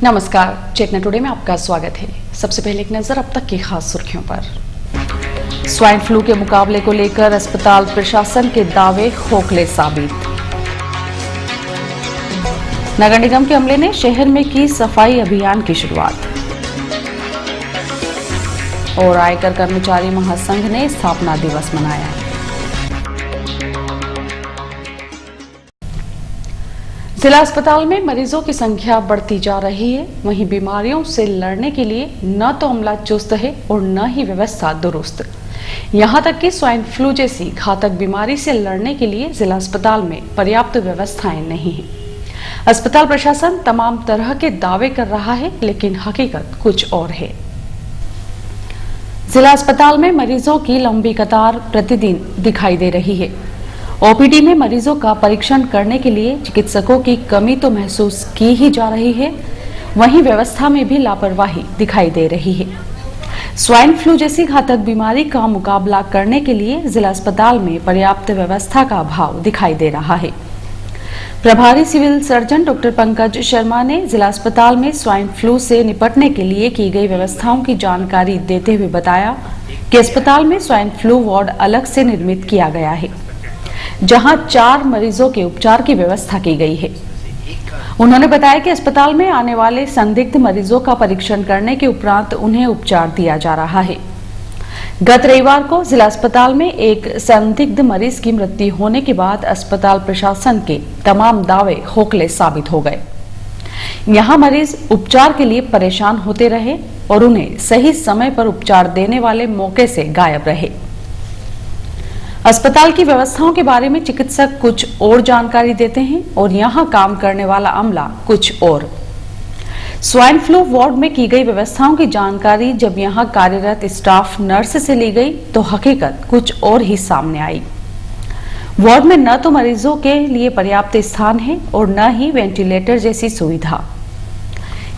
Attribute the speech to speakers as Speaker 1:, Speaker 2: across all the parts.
Speaker 1: नमस्कार, चेतना टुडे में आपका स्वागत है। सबसे पहले एक नजर अब तक की खास सुर्खियों पर। स्वाइन फ्लू के मुकाबले को लेकर अस्पताल प्रशासन के दावे खोखले साबित। नगर निगम के अमले ने शहर में की सफाई अभियान की शुरुआत। और आयकर कर्मचारी महासंघ ने स्थापना दिवस मनाया। जिला अस्पताल में मरीजों की संख्या बढ़ती जा रही है, वहीं बीमारियों से लड़ने के लिए न तो अमला चुस्त है और न ही व्यवस्था दुरुस्त। यहां तक कि स्वाइन फ्लू जैसी घातक बीमारी से लड़ने के लिए जिला अस्पताल में पर्याप्त व्यवस्थाएं नहीं हैं। अस्पताल प्रशासन तमाम तरह के दावे कर रहा है, लेकिन हकीकत कुछ और है। जिला अस्पताल में मरीजों की लंबी कतार प्रतिदिन दिखाई दे रही है। ओपीडी में मरीजों का परीक्षण करने के लिए चिकित्सकों की कमी तो महसूस की ही जा रही है, वहीं व्यवस्था में भी लापरवाही दिखाई दे रही है। स्वाइन फ्लू जैसी घातक बीमारी का मुकाबला करने के लिए जिला अस्पताल में पर्याप्त व्यवस्था का अभाव दिखाई दे रहा है। प्रभारी civil surgeon doctor Pankaj Sharma ने जिला अस्पताल में स्वाइन फ्लू से निपटने के लिए की गई व्यवस्थाओं की जानकारी देते हुए बताया कि अस्पताल में स्वाइन फ्लू वार्ड अलग से निर्मित किया गया है, जहां 4 मरीजों के उपचार की व्यवस्था की गई है। उन्होंने बताया कि अस्पताल में आने वाले संदिग्ध मरीजों का परीक्षण करने के उपरांत उन्हें उपचार दिया जा रहा है। गत रविवार को जिला अस्पताल में एक संदिग्ध मरीज की मृत्यु होने के बाद अस्पताल प्रशासन के तमाम दावे खोखले साबित हो गए। यहां मरीज उपचार के लिए परेशान होते रहे और उन्हें सही समय पर उपचार देने वाले मौके से गायब रहे। अस्पताल की व्यवस्थाओं के बारे में चिकित्सक कुछ और जानकारी देते हैं और यहां काम करने वाला अमला कुछ और। स्वाइन फ्लू वार्ड में की गई व्यवस्थाओं की जानकारी जब यहां कार्यरत स्टाफ नर्स से ली गई तो हकीकत कुछ और ही सामने आई। वार्ड में न तो मरीजों के लिए पर्याप्त स्थान है और न ही वेंटिलेटर जैसी सुविधा।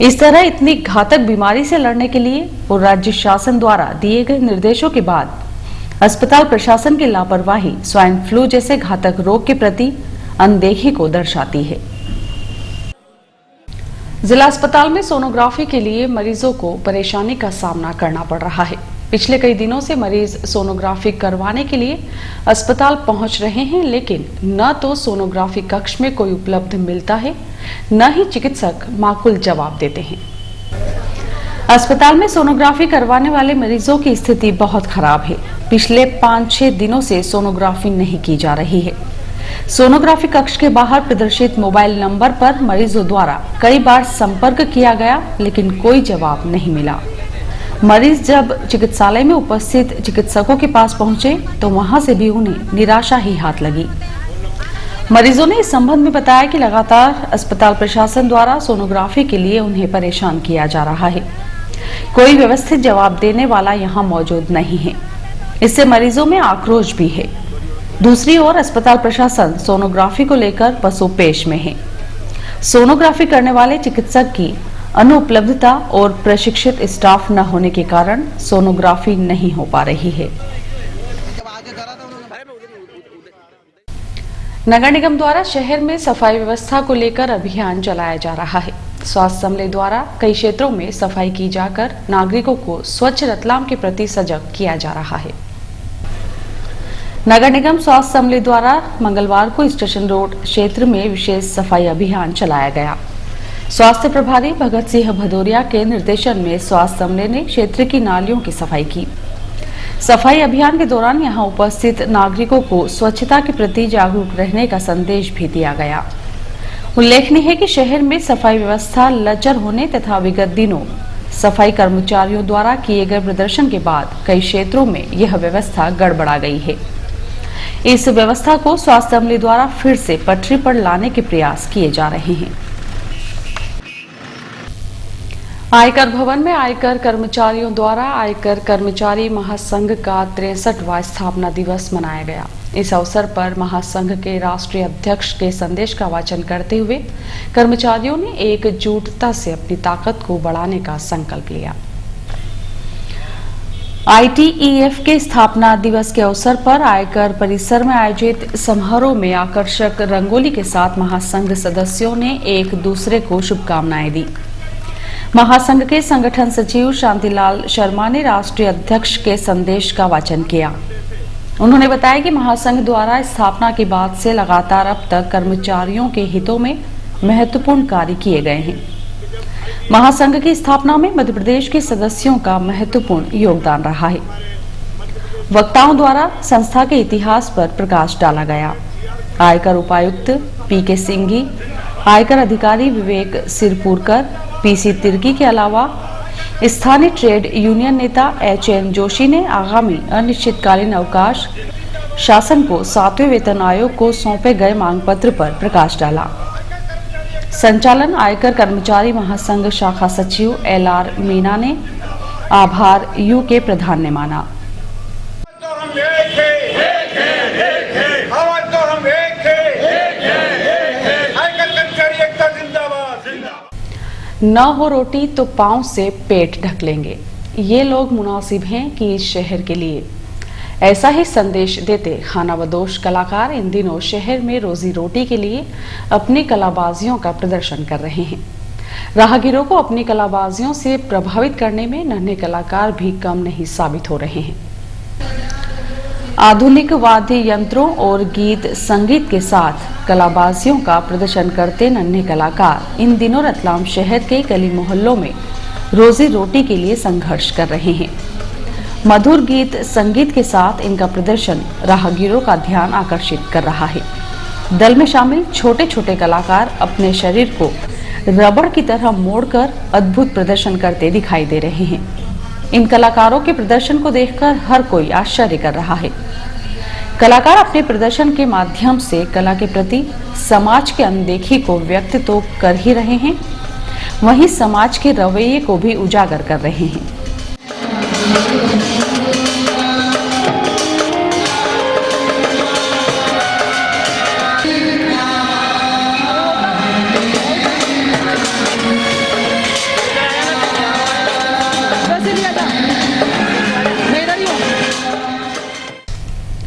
Speaker 1: इस तरह इतनी घातक बीमारी से लड़ने के लिए और राज्य शासन द्वारा दिए गए निर्देशों के बाद अस्पताल प्रशासन की लापरवाही स्वाइन फ्लू जैसे घातक रोग के प्रति अनदेखी को दर्शाती है। जिला अस्पताल में सोनोग्राफी के लिए मरीजों को परेशानी का सामना करना पड़ रहा है। पिछले कई दिनों से मरीज सोनोग्राफी करवाने के लिए अस्पताल पहुंच रहे हैं, लेकिन न तो सोनोग्राफी कक्ष में कोई उपलब्ध मिलता है, न ही चिकित्सक माकूल जवाब देते हैं। अस्पताल में सोनोग्राफी करवाने वाले मरीजों की स्थिति बहुत खराब है। पिछले 5-6 दिनों से सोनोग्राफी नहीं की जा रही है। सोनोग्राफी कक्ष के बाहर प्रदर्शित मोबाइल नंबर पर मरीजों द्वारा कई बार संपर्क किया गया, लेकिन कोई जवाब नहीं मिला। मरीज जब चिकित्सालय में उपस्थित चिकित्सकों के पास पहुंचे तो वहां से भी उन्हें निराशा ही हाथ लगी। मरीजों ने इस संबंध में बताया कि लगातार अस्पताल प्रशासन द्वारा सोनोग्राफी के लिए उन्हें परेशान किया जा रहा है। कोई व्यवस्थित जवाब देने वाला यहां मौजूद नहीं है। इससे मरीजों में आक्रोश भी है। दूसरी ओर अस्पताल प्रशासन सोनोग्राफी को लेकर पसोपेश में है। सोनोग्राफी करने वाले चिकित्सक की अनुपलब्धता और प्रशिक्षित स्टाफ न होने के कारण सोनोग्राफी नहीं हो पा रही है। नगर निगम द्वारा शहर में सफाई व्यवस्था को लेकर अभियान चलाया जा रहा है। स्वास्थ्य अमले द्वारा कई क्षेत्रों में सफाई की जाकर नागरिकों को स्वच्छ रतलाम के प्रति सजग किया जा रहा है। नगर निगम स्वास्थ्य अमले द्वारा मंगलवार को स्टेशन रोड क्षेत्र में विशेष सफाई अभियान चलाया गया। स्वास्थ्य प्रभारी भगत सिंह भदौरिया के निर्देशन में स्वास्थ्य अमले ने क्षेत्र की नालियों की सफाई की। सफाई अभियान के दौरान यहां उपस्थित नागरिकों को स्वच्छता के प्रति जागरूक रहने का संदेश भी दिया गया। उल्लेखनीय है कि शहर में सफाई व्यवस्था लचर होने तथा विगत दिनों सफाई कर्मचारियों द्वारा किए गए प्रदर्शन के बाद कई क्षेत्रों में यह व्यवस्था गड़बड़ा गई है। इस व्यवस्था को स्वास्थ्य अमले द्वारा फिर से पटरी पर लाने के प्रयास किए जा रहे हैं। आयकर भवन में आयकर कर्मचारियों द्वारा आयकर कर्मचारी महासंघ का 63वां स्थापना दिवस मनाया गया। इस अवसर पर महासंघ के राष्ट्रीय अध्यक्ष के संदेश का वाचन करते हुए कर्मचारियों ने एकजुटता से अपनी ताकत को बढ़ाने का संकल्प लिया। आईटीईएफ के स्थापना दिवस के अवसर पर आयकर परिसर में आयोजित समारोह में आकर्षक रंगोली के साथ महासंघ सदस्यों ने एक दूसरे को शुभकामनाएं दी। महासंघ के संगठन सचिव शांतिलाल शर्मा ने राष्ट्रीय अध्यक्ष के संदेश का वाचन किया। उन्होंने बताया कि महासंघ द्वारा स्थापना के बाद से लगातार अब तक कर्मचारियों के हितों में महत्वपूर्ण कार्य किए गए हैं। महासंघ की स्थापना में मध्य प्रदेश के सदस्यों का महत्वपूर्ण योगदान रहा है। वक्ताओं द्वारा संस्था के इतिहास पर प्रकाश डाला गया। आयकर उपायुक्त पीके सिंघी, आयकर अधिकारी विवेक सिरपुरकर, पीसी तिर्की के अलावा स्थानीय ट्रेड यूनियन नेता एचएन जोशी ने आगामी अनिश्चितकालीन अवकाश शासन को 7वें वेतन आयोग को सौंपे गए मांग पत्र पर प्रकाश डाला। संचालन आयकर कर्मचारी महासंघ शाखा सचिव एलआर मीना ने आभार यू के प्रधान ने माना। न हो रोटी तो पांव से पेट ढक लेंगे, ये लोग मुनासिब हैं कि इस शहर के लिए। ऐसा ही संदेश देते खानाबदोश कलाकार इन दिनों शहर में रोजी रोटी के लिए अपनी कलाबाजियों का प्रदर्शन कर रहे हैं। राहगीरों को अपनी कलाबाजियों से प्रभावित करने में नन्हे कलाकार भी कम नहीं साबित हो रहे हैं। आधुनिक वाद्य यंत्रों और गीत संगीत के साथ कलाबाजियों का प्रदर्शन करते नन्हे कलाकार इन दिनों रतलाम शहर के गली मोहल्लों में रोजी रोटी के लिए संघर्ष कर रहे हैं। मधुर गीत संगीत के साथ इनका प्रदर्शन राहगीरों का ध्यान आकर्षित कर रहा है। दल में शामिल छोटे छोटे कलाकार अपने शरीर को रबड़ की तरह मोड़कर अद्भुत प्रदर्शन करते दिखाई दे रहे हैं। इन कलाकारों के प्रदर्शन को देखकर हर कोई आश्चर्य कर रहा है। कलाकार अपने प्रदर्शन के माध्यम से कला के प्रति समाज की अनदेखी को व्यक्त तो कर ही रहे हैं, वहीं समाज के रवैये को भी उजागर कर रहे हैं।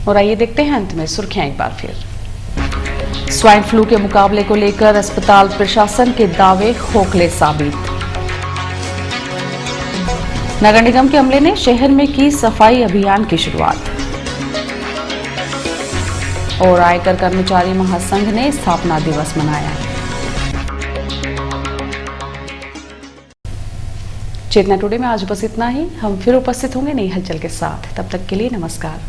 Speaker 1: और आइए देखते हैं अंत में सुर्खियां एक बार फिर। स्वाइन फ्लू के मुकाबले को लेकर अस्पताल प्रशासन के दावे खोखले साबित। नगर निगम के अमले ने शहर में की सफाई अभियान की शुरुआत। और आयकर कर्मचारी महासंघ ने स्थापना दिवस मनाया। चेतना टुडे में आज बस इतना ही। हम फिर उपस्थित होंगे नई हलचल के साथ। तब तक के लिए नमस्कार।